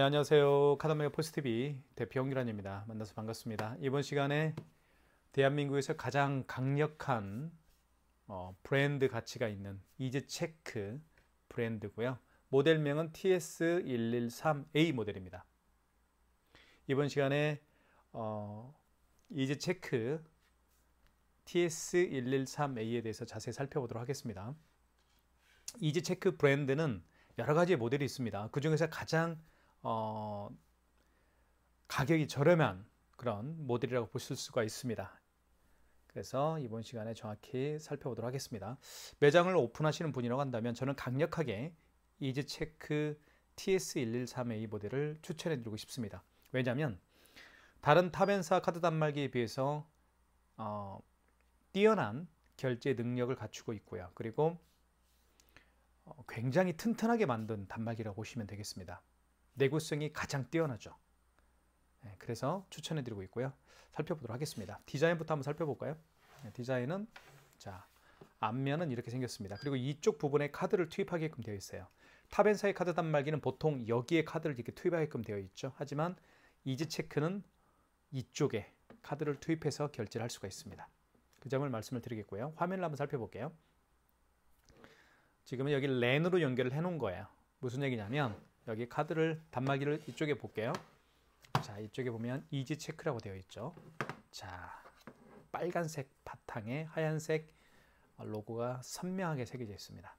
네, 안녕하세요. 카드메가 포스티비 대표 홍기란입니다. 만나서 반갑습니다. 이번 시간에 대한민국에서 가장 강력한 브랜드 가치가 있는 이즈체크 브랜드고요. 모델명은 TS113A 모델입니다. 이번 시간에 이즈체크 TS113A에 대해서 자세히 살펴보도록 하겠습니다. 이즈체크 브랜드는 여러 가지의 모델이 있습니다. 그 중에서 가장 가격이 저렴한 그런 모델이라고 보실 수가 있습니다. 그래서 이번 시간에 정확히 살펴보도록 하겠습니다. 매장을 오픈하시는 분이라고 한다면 저는 강력하게 이즈체크 TS113A 모델을 추천해 드리고 싶습니다. 왜냐하면 다른 탑엔사 카드 단말기에 비해서 뛰어난 결제 능력을 갖추고 있고요. 그리고 굉장히 튼튼하게 만든 단말기라고 보시면 되겠습니다. 내구성이 가장 뛰어나죠. 그래서 추천해 드리고 있고요. 살펴보도록 하겠습니다. 디자인부터 한번 살펴볼까요? 디자인은 자, 앞면은 이렇게 생겼습니다. 그리고 이쪽 부분에 카드를 투입하게끔 되어 있어요. 탑엔사의 카드 단말기는 보통 여기에 카드를 이렇게 투입하게끔 되어 있죠. 하지만 이즈체크는 이쪽에 카드를 투입해서 결제를 할 수가 있습니다. 그 점을 말씀을 드리겠고요. 화면을 한번 살펴볼게요. 지금은 여기 랜으로 연결을 해 놓은 거예요. 무슨 얘기냐면 여기 카드를 단말기를 이쪽에 볼게요. 자, 이쪽에 보면 이즈체크라고 되어 있죠. 자, 빨간색 바탕에 하얀색 로고가 선명하게 새겨져 있습니다.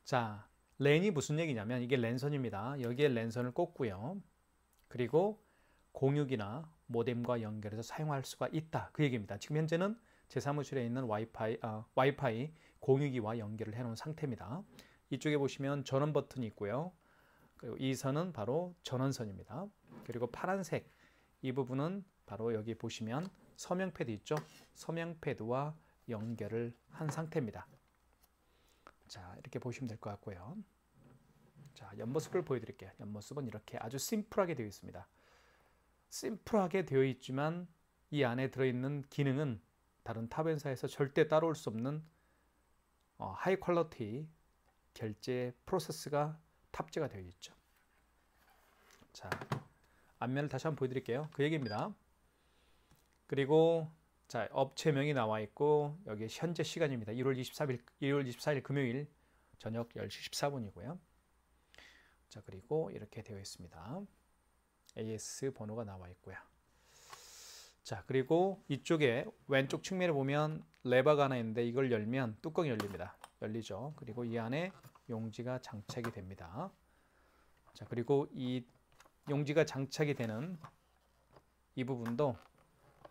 자, 랜이 무슨 얘기냐면 이게 랜선입니다. 여기에 랜선을 꽂고요. 그리고 공유기나 모뎀과 연결해서 사용할 수가 있다. 그 얘기입니다. 지금 현재는 제 사무실에 있는 와이파이 공유기와 연결을 해 놓은 상태입니다. 이쪽에 보시면 전원 버튼이 있고요. 그리고 이 선은 바로 전원선입니다. 그리고 파란색 이 부분은 바로 여기 보시면 서명 패드 있죠? 서명 패드와 연결을 한 상태입니다. 자, 이렇게 보시면 될 것 같고요. 자, 옆모습을 보여드릴게요. 옆모습은 이렇게 아주 심플하게 되어 있습니다. 심플하게 되어 있지만 이 안에 들어있는 기능은 다른 탑엔사에서 절대 따라올 수 없는 하이 퀄리티 결제 프로세스가 탑재가 되어 있죠. 자, 앞면을 다시 한번 보여드릴게요. 그 얘기입니다. 그리고 자, 업체명이 나와 있고 여기 현재 시간입니다. 1월 24일 금요일 저녁 10시 14분이고요. 자, 그리고 이렇게 되어 있습니다. AS 번호가 나와 있고요. 자, 그리고 이쪽에 왼쪽 측면에 보면 레버가 하나 있는데 이걸 열면 뚜껑이 열립니다. 열리죠. 그리고 이 안에 용지가 장착이 됩니다. 자, 그리고 이 용지가 장착이 되는 이 부분도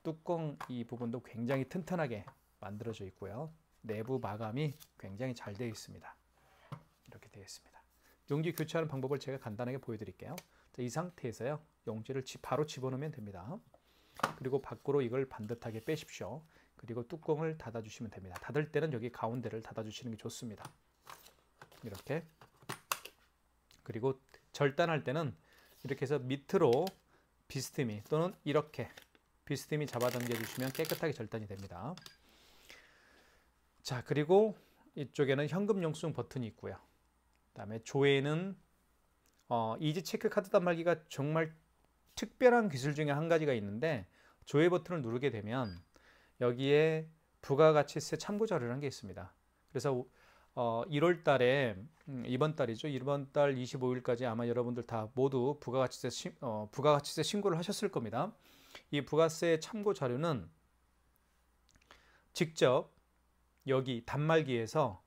뚜껑 이 부분도 굉장히 튼튼하게 만들어져 있고요. 내부 마감이 굉장히 잘 되어 있습니다. 이렇게 되어 있습니다. 용지 교체하는 방법을 제가 간단하게 보여드릴게요. 자, 이 상태에서요. 용지를 바로 집어넣으면 됩니다. 그리고 밖으로 이걸 반듯하게 빼십시오. 그리고 뚜껑을 닫아주시면 됩니다. 닫을 때는 여기 가운데를 닫아주시는 게 좋습니다. 이렇게. 그리고 절단할 때는 이렇게 해서 밑으로 비스듬히 또는 이렇게 비스듬히 잡아당겨 주시면 깨끗하게 절단이 됩니다. 자, 그리고 이쪽에는 현금 영수증 버튼이 있고요. 그 다음에 조회는 이즈체크 카드 단말기가 정말 특별한 기술 중에 한 가지가 있는데 조회 버튼을 누르게 되면 여기에 부가가치세 참고 자료라는 게 있습니다. 그래서 1월 달에 이번 달이죠. 이번 달 25일까지 아마 여러분들 다 모두 부가가치세 신고를 하셨을 겁니다. 이 부가세 참고 자료는 직접 여기 단말기에서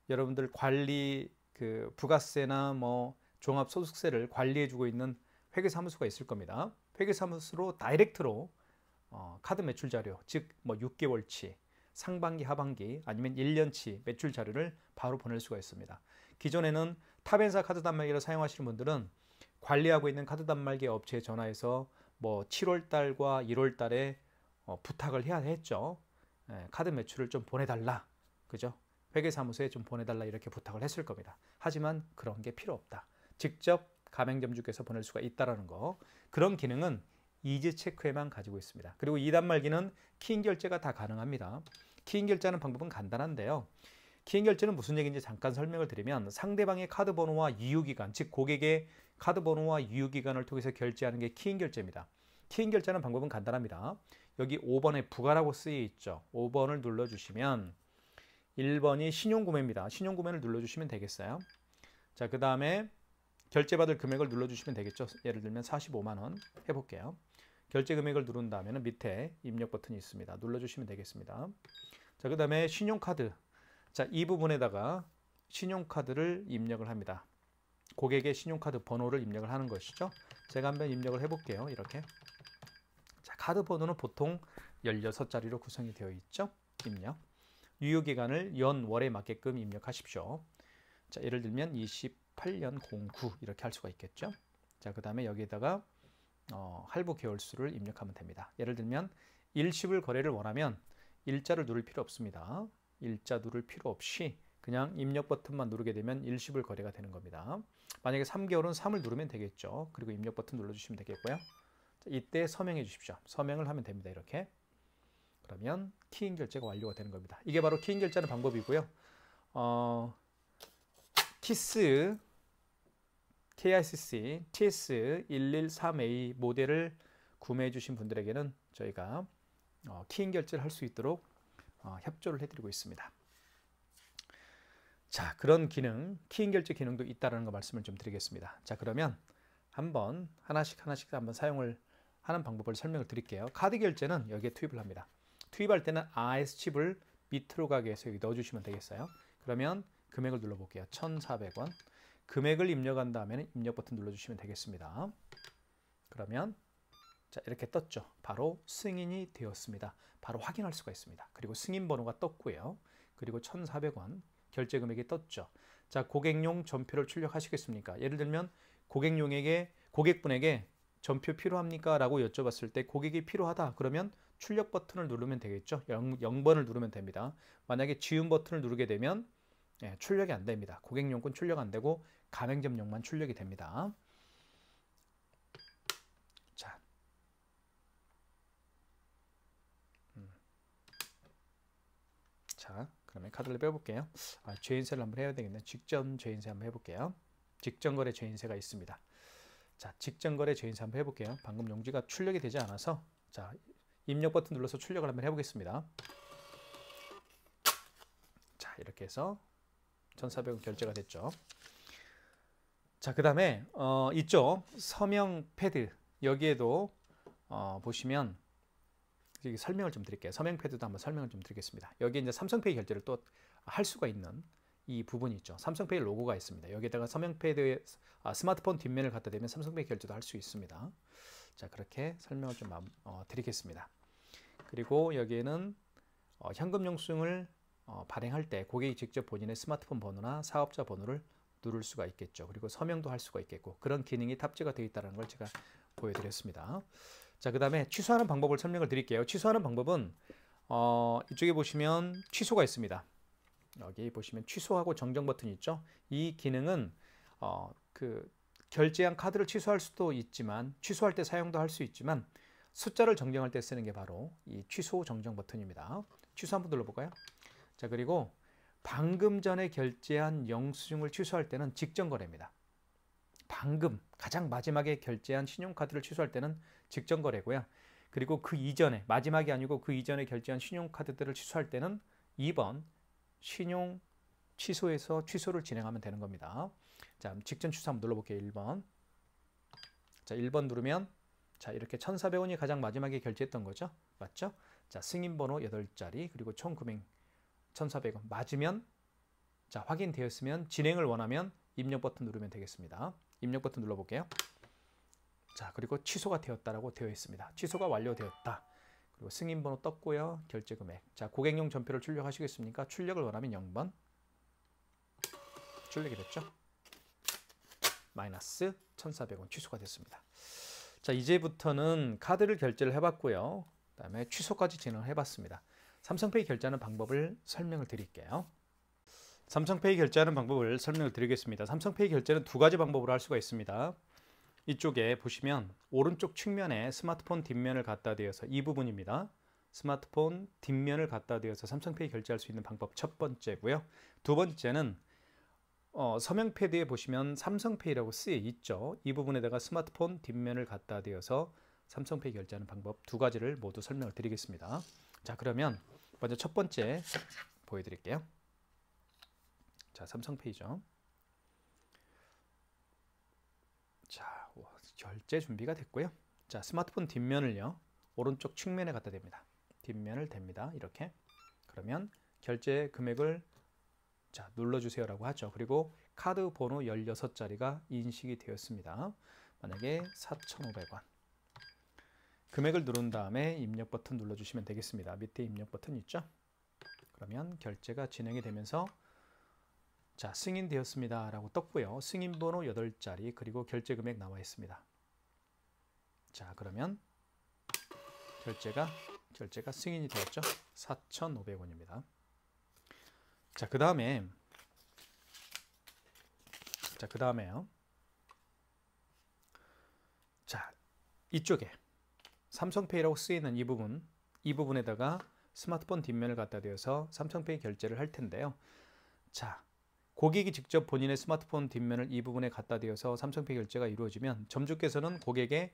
여러분들 관리 부가세나 뭐 종합소득세를 관리해주고 있는 회계사무소가 있을 겁니다. 회계사무소로 다이렉트로 카드 매출 자료, 즉 뭐 6개월치, 상반기, 하반기 아니면 1년치 매출 자료를 바로 보낼 수가 있습니다. 기존에는 탑엔사 카드 단말기를 사용하시는 분들은 관리하고 있는 카드 단말기 업체에 전화해서 뭐 7월 달과 1월 달에 부탁을 해야 했죠. 카드 매출을 좀 보내달라, 그죠? 회계사무소에 좀 보내달라 이렇게 부탁을 했을 겁니다. 하지만 그런 게 필요 없다. 직접 가맹점주께서 보낼 수가 있다는 거. 그런 기능은 이즈체크에만 가지고 있습니다. 그리고 이 단말기는 키인 결제가 다 가능합니다. 키인 결제하는 방법은 간단한데요. 키인 결제는 무슨 얘기인지 잠깐 설명을 드리면 상대방의 카드 번호와 유효기간, 즉 고객의 카드 번호와 유효기간을 통해서 결제하는 게 키인 결제입니다. 키인 결제하는 방법은 간단합니다. 여기 5번에 부가라고 쓰여 있죠. 5번을 눌러주시면 1번이 신용구매입니다. 신용구매를 눌러주시면 되겠어요. 자, 그 다음에 결제받을 금액을 눌러주시면 되겠죠. 예를 들면 45만 원 해볼게요. 결제 금액을 누른 다음에는 밑에 입력 버튼이 있습니다. 눌러주시면 되겠습니다. 자, 그 다음에 신용카드. 자, 이 부분에다가 신용카드를 입력을 합니다. 고객의 신용카드 번호를 입력을 하는 것이죠. 제가 한번 입력을 해볼게요. 이렇게. 자, 카드 번호는 보통 16자리로 구성이 되어 있죠. 입력. 유효기간을 연월에 맞게끔 입력하십시오. 자, 예를 들면 28년 09 이렇게 할 수가 있겠죠. 자, 그 다음에 여기에다가 할부 개월수를 입력하면 됩니다. 예를 들면 일시불 거래를 원하면 일자를 누를 필요 없습니다. 일자 누를 필요 없이 그냥 입력 버튼만 누르게 되면 일시불 거래가 되는 겁니다. 만약에 3개월은 3을 누르면 되겠죠. 그리고 입력 버튼 눌러주시면 되겠고요. 자, 이때 서명해 주십시오. 서명을 하면 됩니다. 이렇게. 그러면 키인 결제가 완료가 되는 겁니다. 이게 바로 키인 결제하는 방법이고요. 키스 KICC TS113A 모델을 구매해 주신 분들에게는 저희가 키인 결제를 할 수 있도록 협조를 해드리고 있습니다. 자, 그런 기능, 키인 결제 기능도 있다는 거 말씀을 좀 드리겠습니다. 자, 그러면 한번 하나씩 한번 사용을 하는 방법을 설명을 드릴게요. 카드 결제는 여기에 투입을 합니다. 투입할 때는 RS 칩을 밑으로 가게 해서 여기 넣어주시면 되겠어요. 그러면 금액을 눌러볼게요. 1,400원. 금액을 입력한 다음에는 입력 버튼 눌러주시면 되겠습니다. 그러면 자, 이렇게 떴죠. 바로 승인이 되었습니다. 바로 확인할 수가 있습니다. 그리고 승인 번호가 떴고요. 그리고 1,400원 결제 금액이 떴죠. 자, 고객용 전표를 출력하시겠습니까? 예를 들면 고객분에게 전표 필요합니까? 라고 여쭤봤을 때 고객이 필요하다. 그러면 출력 버튼을 누르면 되겠죠. 0번을 누르면 됩니다. 만약에 지운 버튼을 누르게 되면 출력이 안 됩니다. 고객용권 출력 안 되고 가맹점용만 출력이 됩니다. 자, 자, 그러면 카드를 빼볼게요. 죄인세를 한번 해야 되겠네요. 직전 죄인세 한번 해볼게요. 직전거래 죄인세가 있습니다. 자, 직전거래 죄인세 한번 해볼게요. 방금 용지가 출력이 되지 않아서 자, 입력 버튼 눌러서 출력을 한번 해보겠습니다. 자, 이렇게 해서 1,400원 결제가 됐죠. 자, 그 다음에 있죠. 서명 패드. 여기에도 보시면 여기 설명을 좀 드릴게요. 서명 패드도 한번 설명을 좀 드리겠습니다. 여기 이제 삼성페이 결제를 또 할 수가 있는 이 부분이 있죠. 삼성페이 로고가 있습니다. 여기에다가 서명 패드에 스마트폰 뒷면을 갖다 대면 삼성페이 결제도 할 수 있습니다. 자, 그렇게 설명을 좀 드리겠습니다. 그리고 여기에는 현금 영수증을 발행할 때 고객이 직접 본인의 스마트폰 번호나 사업자 번호를 누를 수가 있겠죠. 그리고 서명도 할 수가 있겠고 그런 기능이 탑재가 되어 있다는 걸 제가 보여드렸습니다. 자, 그 다음에 취소하는 방법을 설명을 드릴게요. 취소하는 방법은 이쪽에 보시면 취소가 있습니다. 여기 보시면 취소하고 정정 버튼이 있죠. 이 기능은 결제한 카드를 취소할 수도 있지만 취소할 때 사용도 할 수 있지만 숫자를 정정할 때 쓰는 게 바로 이 취소 정정 버튼입니다. 취소 한번 눌러볼까요? 자, 그리고 방금 전에 결제한 영수증을 취소할 때는 직전 거래입니다. 방금 가장 마지막에 결제한 신용카드를 취소할 때는 직전 거래고요. 그리고 그 이전에 마지막이 아니고 그 이전에 결제한 신용카드들을 취소할 때는 2번 신용 취소에서 취소를 진행하면 되는 겁니다. 자, 직전 취소 한번 눌러볼게요. 1번. 자, 1번 누르면 자, 이렇게 1,400원이 가장 마지막에 결제했던 거죠. 맞죠? 자, 승인번호 8자리 그리고 총 금액 1,400원 맞으면 자, 확인되었으면 진행을 원하면 입력 버튼 누르면 되겠습니다. 입력 버튼 눌러볼게요. 자, 그리고 취소가 되었다라고 되어 있습니다. 취소가 완료되었다. 그리고 승인번호 떴고요. 결제 금액. 자, 고객용 전표를 출력하시겠습니까? 출력을 원하면 0번. 출력이 됐죠? 마이너스 1,400원 취소가 됐습니다. 자, 이제부터는 카드를 결제를 해봤고요. 그 다음에 취소까지 진행을 해봤습니다. 삼성페이 결제하는 방법을 설명을 드릴게요. 삼성페이 결제하는 방법을 설명을 드리겠습니다. 삼성페이 결제는 두 가지 방법으로 할 수가 있습니다. 이쪽에 보시면 오른쪽 측면에 스마트폰 뒷면을 갖다 대어서 이 부분입니다. 스마트폰 뒷면을 갖다 대어서 삼성페이 결제할 수 있는 방법 첫 번째고요. 두 번째는 서명 패드에 보시면 삼성페이라고 쓰여 있죠. 이 부분에다가 스마트폰 뒷면을 갖다 대어서 삼성페이 결제하는 방법 두 가지를 모두 설명을 드리겠습니다. 자, 그러면 먼저 첫 번째 보여드릴게요. 자, 삼성페이죠. 자, 결제 준비가 됐고요. 자, 스마트폰 뒷면을요, 오른쪽 측면에 갖다 댑니다. 뒷면을 댑니다. 이렇게. 그러면 결제 금액을 자, 눌러주세요라고 하죠. 그리고 카드 번호 16자리가 인식이 되었습니다. 만약에 4,500원. 금액을 누른 다음에 입력 버튼 눌러주시면 되겠습니다. 밑에 입력 버튼 있죠? 그러면 결제가 진행이 되면서 자, 승인되었습니다 라고 떴고요. 승인 번호 8자리 그리고 결제 금액 나와 있습니다. 자, 그러면 결제가 승인이 되었죠. 4,500원입니다. 자, 그 다음에요. 자, 이쪽에 삼성페이라고 쓰이는 이 부분에다가 스마트폰 뒷면을 갖다 대어서 삼성페이 결제를 할 텐데요. 자, 고객이 직접 본인의 스마트폰 뒷면을 이 부분에 갖다 대어서 삼성페이 결제가 이루어지면 점주께서는 고객의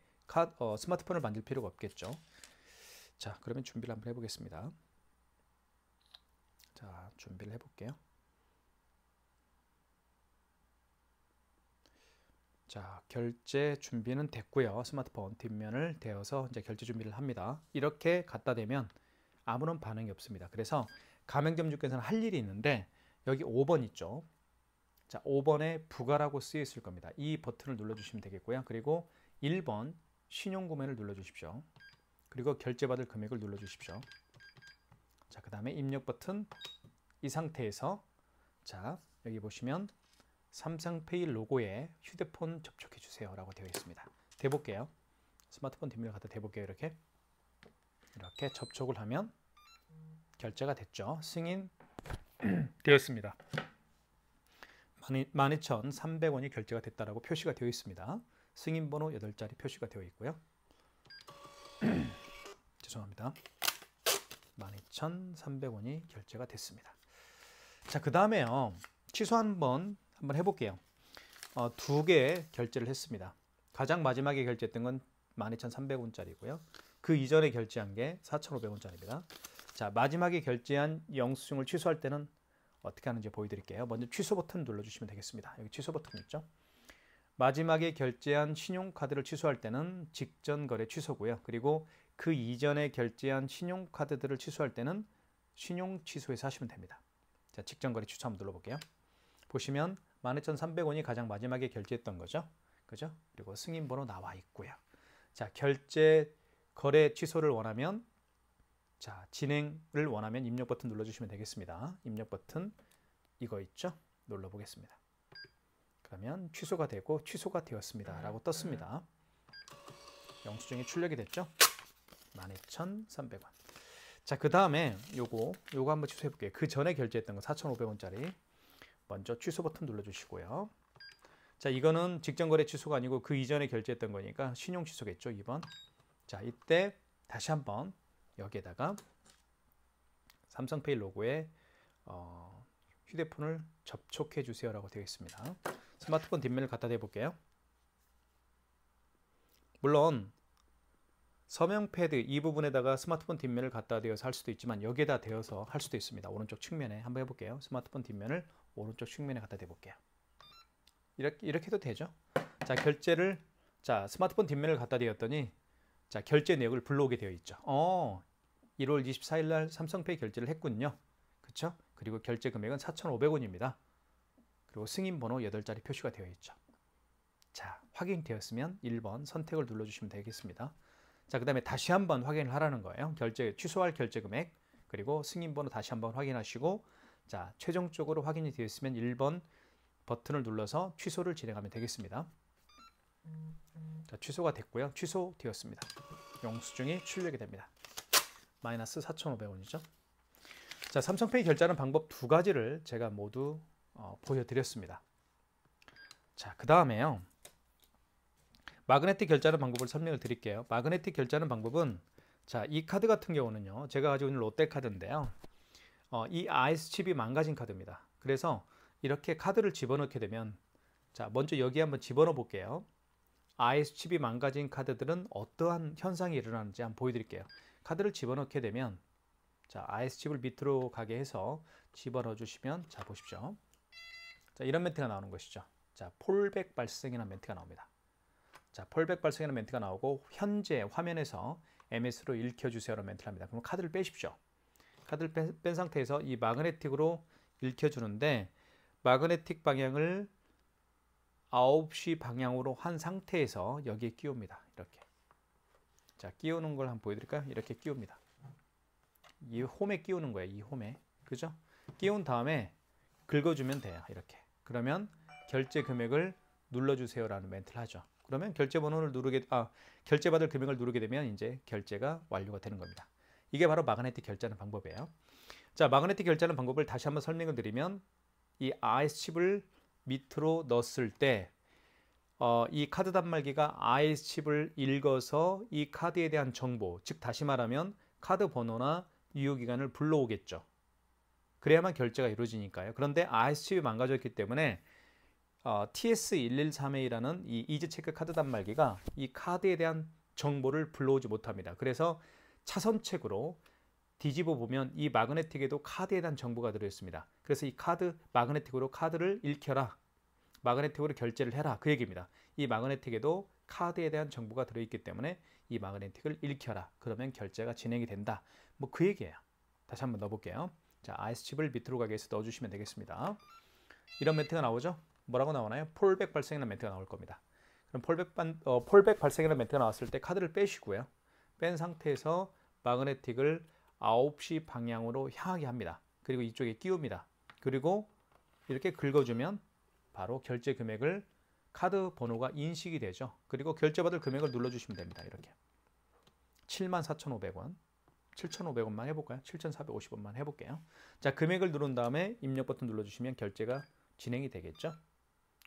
스마트폰을 만질 필요가 없겠죠. 자, 그러면 준비를 한번 해보겠습니다. 자, 준비를 해볼게요. 자, 결제 준비는 됐고요. 스마트폰 뒷면을 대어서 이제 결제 준비를 합니다. 이렇게 갖다 대면 아무런 반응이 없습니다. 그래서 가맹점주께서는 할 일이 있는데 여기 5번 있죠. 자, 5번에 부가라고 쓰여 있을 겁니다. 이 버튼을 눌러주시면 되겠고요. 그리고 1번 신용구매를 눌러주십시오. 그리고 결제받을 금액을 눌러주십시오. 자, 그 다음에 입력 버튼 이 상태에서 자, 여기 보시면 삼성페이 로고에 휴대폰 접촉해 주세요 라고 되어 있습니다. 대볼게요. 스마트폰 뒷면을 갖다 대볼게요. 이렇게 접촉을 하면 결제가 됐죠. 승인 되었습니다. 12,300원이 결제가 됐다라고 표시가 되어 있습니다. 승인 번호 8자리 표시가 되어 있고요. 죄송합니다. 12,300원이 결제가 됐습니다. 자, 그 다음에요. 취소 한번 해볼게요. 2개 결제를 했습니다. 가장 마지막에 결제했던 건 12,300원짜리고요. 그 이전에 결제한 게 4,500원짜리입니다. 자, 마지막에 결제한 영수증을 취소할 때는 어떻게 하는지 보여드릴게요. 먼저 취소 버튼 눌러주시면 되겠습니다. 여기 취소 버튼 있죠? 마지막에 결제한 신용카드를 취소할 때는 직전 거래 취소고요. 그리고 그 이전에 결제한 신용카드들을 취소할 때는 신용 취소해서 하시면 됩니다. 자, 직전 거래 취소 한번 눌러볼게요. 보시면 12,300원이 가장 마지막에 결제했던 거죠. 그죠? 그리고 승인 번호 나와 있고요. 자, 결제 거래 취소를 원하면 자, 진행을 원하면 입력 버튼 눌러주시면 되겠습니다. 입력 버튼 이거 있죠? 눌러보겠습니다. 그러면 취소가 되고 취소가 되었습니다 라고 떴습니다. 영수증이 출력이 됐죠? 12,300원. 자, 그 다음에 요거 한번 취소해 볼게요. 그 전에 결제했던 거 4,500원짜리 먼저 취소 버튼 눌러주시고요. 자, 이거는 직전 거래 취소가 아니고 그 이전에 결제했던 거니까 신용 취소겠죠. 2번. 자, 이때 다시 한번 여기에다가 삼성페이 로고에 휴대폰을 접촉해 주세요 라고 되어 있습니다. 스마트폰 뒷면을 갖다 대볼게요. 물론 서명 패드 이 부분에다가 스마트폰 뒷면을 갖다 대어서 할 수도 있지만 여기에다 대어서 할 수도 있습니다. 오른쪽 측면에 한번 해볼게요. 스마트폰 뒷면을 오른쪽 측면에 갖다 대볼게요. 이렇게 해도 되죠. 자, 자, 스마트폰 뒷면을 갖다 대었더니 자, 결제 내역을 불러오게 되어 있죠. 1월 24일 날 삼성페이 결제를 했군요. 그렇죠? 그리고 결제 금액은 4,500원입니다. 그리고 승인 번호 8자리 표시가 되어 있죠. 자, 확인되었으면 1번 선택을 눌러주시면 되겠습니다. 자, 그 다음에 다시 한번 확인을 하라는 거예요. 취소할 결제 금액 그리고 승인 번호 다시 한번 확인하시고 자, 최종적으로 확인이 되었으면 1번 버튼을 눌러서 취소를 진행하면 되겠습니다. 자, 취소가 됐고요. 취소되었습니다. 영수증이 출력이 됩니다. 마이너스 4,500원이죠. 자, 삼성페이 결제하는 방법 두 가지를 제가 모두 보여드렸습니다. 자, 그 다음에요. 마그네틱 결제하는 방법을 설명을 드릴게요. 마그네틱 결제하는 방법은 자, 이 카드 같은 경우는요. 제가 가지고 있는 롯데카드인데요. 이 IS 칩이 망가진 카드입니다. 그래서 이렇게 카드를 집어넣게 되면 자, 먼저 여기 한번 집어넣어 볼게요. IS 칩이 망가진 카드들은 어떠한 현상이 일어나는지 한번 보여드릴게요. 카드를 집어넣게 되면 자, IS 칩을 밑으로 가게 해서 집어넣어 주시면 자, 보십시오. 자, 이런 멘트가 나오는 것이죠. 자, 폴백 발생이라는 멘트가 나옵니다. 자, 폴백 발생이라는 멘트가 나오고 현재 화면에서 MS로 읽혀주세요라는 멘트를 합니다. 그럼 카드를 빼십시오. 카드를 뺀 상태에서 이 마그네틱으로 읽혀주는데 마그네틱 방향을 9시 방향으로 한 상태에서 여기에 끼웁니다. 이렇게. 자, 끼우는 걸 한번 보여드릴까요? 이렇게 끼웁니다. 이 홈에 끼우는 거예요. 이 홈에. 그죠? 끼운 다음에 긁어주면 돼요. 이렇게. 그러면 결제 금액을 눌러주세요라는 멘트를 하죠. 그러면 결제 번호를 결제받을 금액을 누르게 되면 이제 결제가 완료가 되는 겁니다. 이게 바로 마그네틱 결제하는 방법이에요. 자, 마그네틱 결제하는 방법을 다시 한번 설명을 드리면 이 IS 칩을 밑으로 넣었을 때 이 카드 단말기가 IS 칩을 읽어서 이 카드에 대한 정보, 즉 다시 말하면 카드 번호나 유효기간을 불러오겠죠. 그래야만 결제가 이루어지니까요. 그런데 IS 칩이 망가졌기 때문에 TS113A라는 이 이지체크 카드 단말기가 이 카드에 대한 정보를 불러오지 못합니다. 그래서 차선책으로 뒤집어 보면 이 마그네틱에도 카드에 대한 정보가 들어있습니다. 그래서 이 마그네틱으로 카드를 읽혀라. 마그네틱으로 결제를 해라. 그 얘기입니다. 이 마그네틱에도 카드에 대한 정보가 들어있기 때문에 이 마그네틱을 읽혀라. 그러면 결제가 진행이 된다. 뭐 그 얘기예요. 다시 한번 넣어볼게요. 자, IS 칩을 밑으로 가게 해서 넣어주시면 되겠습니다. 이런 멘트가 나오죠? 뭐라고 나오나요? 폴백 발생이라는 멘트가 나올 겁니다. 그럼 폴백 발생이라는 멘트가 나왔을 때 카드를 빼시고요. 뺀 상태에서 마그네틱을 9시 방향으로 향하게 합니다. 그리고 이쪽에 끼웁니다. 그리고 이렇게 긁어주면 바로 결제 금액을 카드 번호가 인식이 되죠. 그리고 결제받을 금액을 눌러주시면 됩니다. 이렇게 74,500원 7,500원만 해볼까요? 7,450원만 해볼게요. 자, 금액을 누른 다음에 입력 버튼 눌러주시면 결제가 진행이 되겠죠.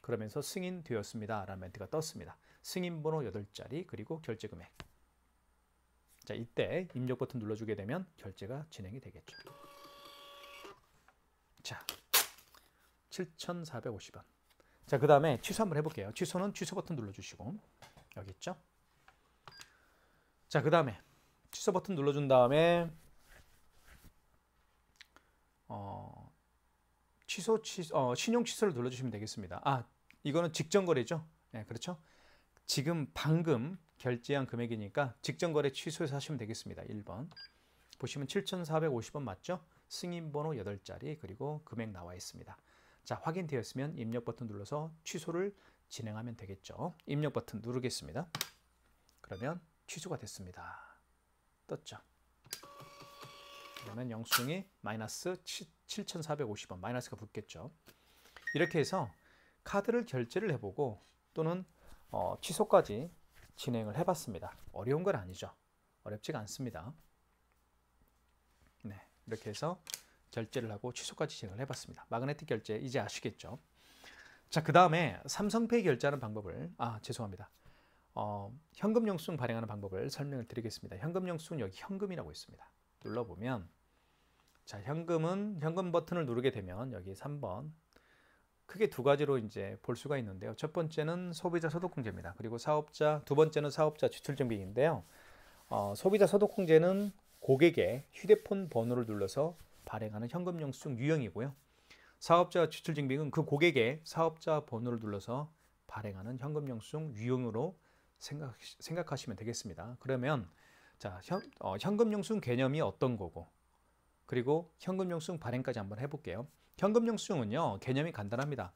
그러면서 승인되었습니다 라는 멘트가 떴습니다. 승인번호 8자리 그리고 결제 금액. 자, 이때 입력 버튼 눌러주게 되면 결제가 진행이 되겠죠. 자, 7,450원. 자, 그 다음에 취소 한번 해볼게요. 취소는 취소 버튼 눌러주시고 여기 있죠. 자, 그 다음에 취소 버튼 눌러준 다음에 신용 취소를 눌러주시면 되겠습니다. 이거는 직전 거래죠. 네, 그렇죠. 방금 결제한 금액이니까 직전 거래 취소해서 하시면 되겠습니다. 1번 보시면 7,450원 맞죠? 승인번호 8자리 그리고 금액 나와 있습니다. 자, 확인되었으면 입력 버튼 눌러서 취소를 진행하면 되겠죠. 입력 버튼 누르겠습니다. 그러면 취소가 됐습니다. 떴죠. 그러면 영수증이 마이너스 7,450원 마이너스가 붙겠죠. 이렇게 해서 카드를 결제를 해보고 또는 취소까지 진행을 해봤습니다. 어려운 건 아니죠. 어렵지가 않습니다. 네, 이렇게 해서 결제를 하고 취소까지 진행을 해봤습니다. 마그네틱 결제 이제 아시겠죠? 자, 그 다음에 삼성페이 결제하는 방법을 죄송합니다. 현금 영수증 발행하는 방법을 설명을 드리겠습니다. 현금 영수증 여기 현금이라고 있습니다. 눌러보면 자, 현금 버튼을 누르게 되면 여기 3번 크게 두 가지로 이제 볼 수가 있는데요. 첫 번째는 소비자 소득공제입니다. 그리고 두 번째는 사업자 지출증빙인데요. 소비자 소득공제는 고객의 휴대폰 번호를 눌러서 발행하는 현금 영수증 유형이고요. 사업자 지출증빙은 그 고객의 사업자 번호를 눌러서 발행하는 현금 영수증 유형으로 생각하시면 되겠습니다. 그러면 자, 현금 영수증 개념이 어떤 거고 그리고 현금 영수증 발행까지 한번 해볼게요. 현금 영수증은요, 개념이 간단합니다.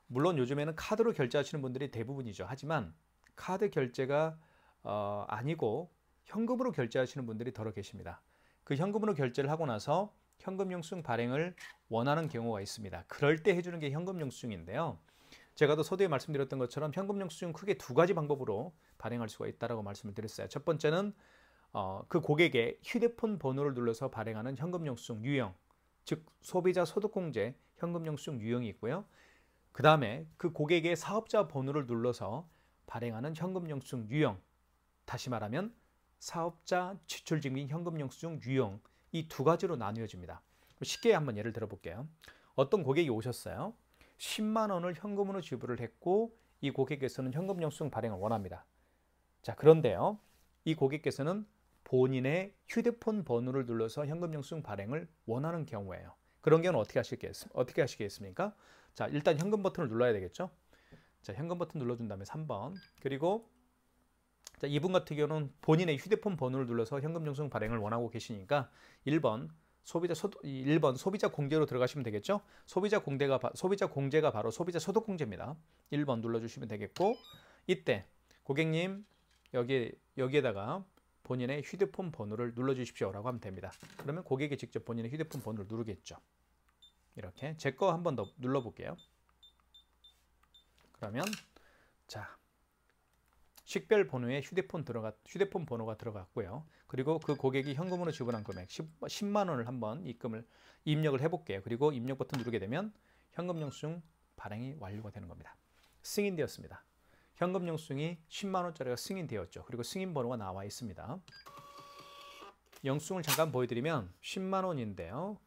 물론 요즘에는 카드로 결제하시는 분들이 대부분이죠. 하지만 카드 결제가 아니고 현금으로 결제하시는 분들이 더러 계십니다. 그 현금으로 결제를 하고 나서 현금 영수증 발행을 원하는 경우가 있습니다. 그럴 때 해주는 게 현금 영수증인데요. 제가 또 서두에 말씀드렸던 것처럼 현금 영수증은 크게 두 가지 방법으로 발행할 수가 있다고 말씀을 드렸어요. 첫 번째는 그 고객의 휴대폰 번호를 눌러서 발행하는 현금 영수증 유형, 즉 소비자 소득공제 현금 영수증 유형이 있고요. 그 다음에 그 고객의 사업자 번호를 눌러서 발행하는 현금 영수증 유형, 다시 말하면 사업자 지출증빙 현금영수증 유형 이 두 가지로 나뉘어집니다. 쉽게 한번 예를 들어 볼게요. 어떤 고객이 오셨어요. 10만 원을 현금으로 지불을 했고 이 고객께서는 현금영수증 발행을 원합니다. 자, 그런데요. 이 고객께서는 본인의 휴대폰 번호를 눌러서 현금영수증 발행을 원하는 경우예요. 그런 경우는 어떻게 하시겠습니까? 자, 일단 현금 버튼을 눌러야 되겠죠. 자, 현금 버튼 눌러준 다음에 3번. 그리고 자, 이분 같은 경우는 본인의 휴대폰 번호를 눌러서 현금영수증 발행을 원하고 계시니까 1번 소비자 공제로 들어가시면 되겠죠. 소비자 공제가 바로 소비자 소득 공제입니다. 1번 눌러주시면 되겠고, 이때 고객님 여기에다가 본인의 휴대폰 번호를 눌러주십시오라고 하면 됩니다. 그러면 고객이 직접 본인의 휴대폰 번호를 누르겠죠. 이렇게 제 거 한 번 더 눌러볼게요. 그러면 자, 식별 번호에 휴대폰 번호가 들어갔고요. 그리고 그 고객이 현금으로 지불한 금액 10만 원을 한번 입력을 해볼게요. 그리고 입력 버튼 누르게 되면 현금영수증 발행이 완료가 되는 겁니다. 승인되었습니다. 현금영수증이 10만 원짜리가 승인되었죠. 그리고 승인 번호가 나와 있습니다. 영수증을 잠깐 보여드리면 10만 원인데요.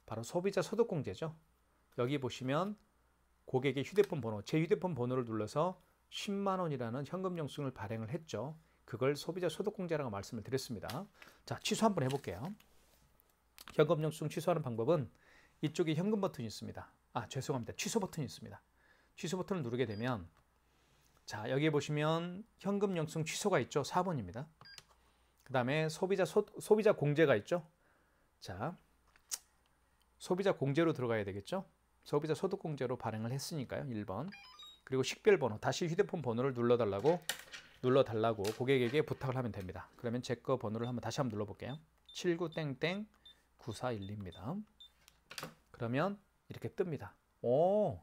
바로 소비자 소득공제죠. 여기 보시면 고객의 휴대폰 번호, 제 휴대폰 번호를 눌러서 10만 원이라는 현금영수증을 발행을 했죠. 그걸 소비자 소득공제라고 말씀을 드렸습니다. 자, 취소 한번 해볼게요. 현금영수증 취소하는 방법은 이쪽에 현금 버튼이 있습니다. 죄송합니다. 취소 버튼이 있습니다. 취소 버튼을 누르게 되면 자, 여기 보시면 현금영수증 취소가 있죠. 4번입니다. 그 다음에 소비자 공제가 있죠. 자, 소비자 공제로 들어가야 되겠죠. 소비자 소득공제로 발행을 했으니까요. 1번. 그리고 식별번호, 다시 휴대폰 번호를 눌러달라고 고객에게 부탁을 하면 됩니다. 그러면 제 거 번호를 다시 한번 눌러볼게요. 79땡땡9412입니다. 그러면 이렇게 뜹니다. 1월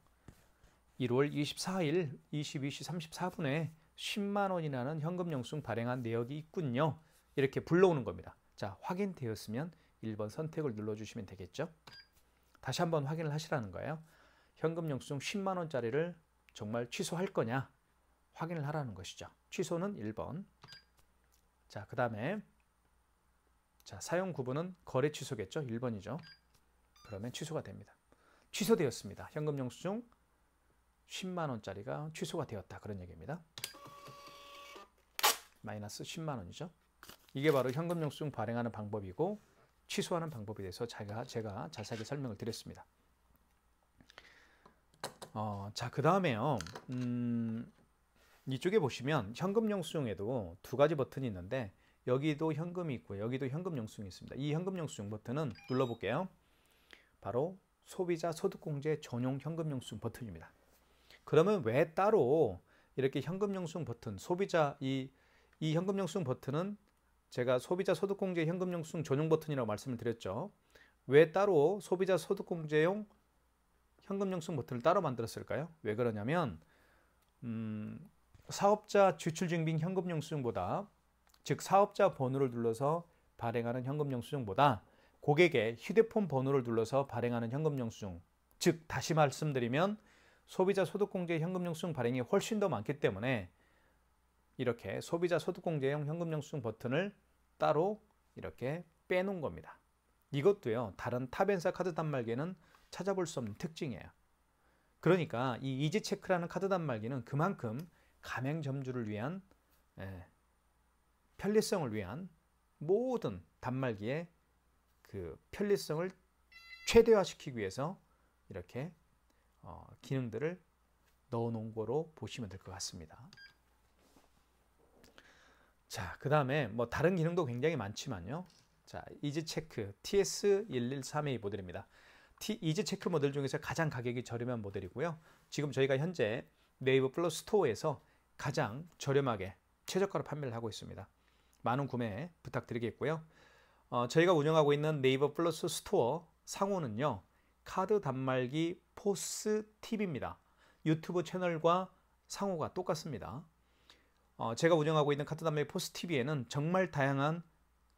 24일 22시 34분에 10만 원이라는 현금영수증 발행한 내역이 있군요. 이렇게 불러오는 겁니다. 자, 확인되었으면 1번 선택을 눌러주시면 되겠죠. 다시 한번 확인을 하시라는 거예요. 현금영수증 10만 원짜리를 정말 취소할 거냐 확인을 하라는 것이죠. 취소는 1번. 자, 그 다음에 자, 사용 구분은 거래 취소겠죠. 1번이죠. 그러면 취소가 됩니다. 취소되었습니다. 현금영수증 10만 원짜리가 취소가 되었다. 그런 얘기입니다. 마이너스 10만 원이죠. 이게 바로 현금영수증 발행하는 방법이고 취소하는 방법에 대해서 제가 자세하게 설명을 드렸습니다. 자, 그 다음에요. 이쪽에 보시면 현금영수증에도 두 가지 버튼이 있는데 여기도 현금이 있고 여기도 현금영수증이 있습니다. 이 현금영수증 버튼은 눌러볼게요. 바로 소비자 소득공제 전용 현금영수증 버튼입니다. 그러면 왜 따로 이렇게 현금영수증 버튼, 이 현금영수증 버튼은 제가 소비자 소득공제 현금영수증 전용 버튼이라고 말씀을 드렸죠. 왜 따로 소비자 소득공제용 현금영수증 버튼을 따로 만들었을까요? 왜 그러냐면 사업자 지출증빙 현금영수증보다, 즉 사업자 번호를 눌러서 발행하는 현금영수증보다 고객의 휴대폰 번호를 눌러서 발행하는 현금영수증, 즉 다시 말씀드리면 소비자 소득공제 현금영수증 발행이 훨씬 더 많기 때문에 이렇게 소비자 소득공제용 현금영수증 버튼을 따로 이렇게 빼놓은 겁니다. 이것도요, 다른 탑앤사 카드 단말기에는 찾아볼 수 없는 특징이에요. 그러니까 이 이지체크라는 카드 단말기는 그만큼 가맹점주를 위한 편리성을 위한 모든 단말기의 그 편리성을 최대화시키기 위해서 이렇게 기능들을 넣어놓은 거로 보시면 될 것 같습니다. 자, 그 다음에 뭐 다른 기능도 굉장히 많지만요. 자, 이지체크 TS113A 모델입니다. 이지체크 모델 중에서 가장 가격이 저렴한 모델이고요. 지금 저희가 현재 네이버 플러스 스토어에서 가장 저렴하게 최저가로 판매를 하고 있습니다. 많은 구매 부탁드리겠고요. 저희가 운영하고 있는 네이버 플러스 스토어 상호는요, 카드 단말기 포스 TV입니다. 유튜브 채널과 상호가 똑같습니다. 제가 운영하고 있는 카드 단말기 포스 TV에는 정말 다양한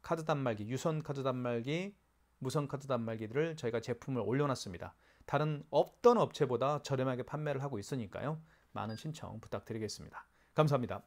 카드 단말기, 유선 카드 단말기, 무선 카드 단말기들을 저희가 제품을 올려놨습니다. 다른 어떤 업체보다 저렴하게 판매를 하고 있으니까요. 많은 신청 부탁드리겠습니다. 감사합니다.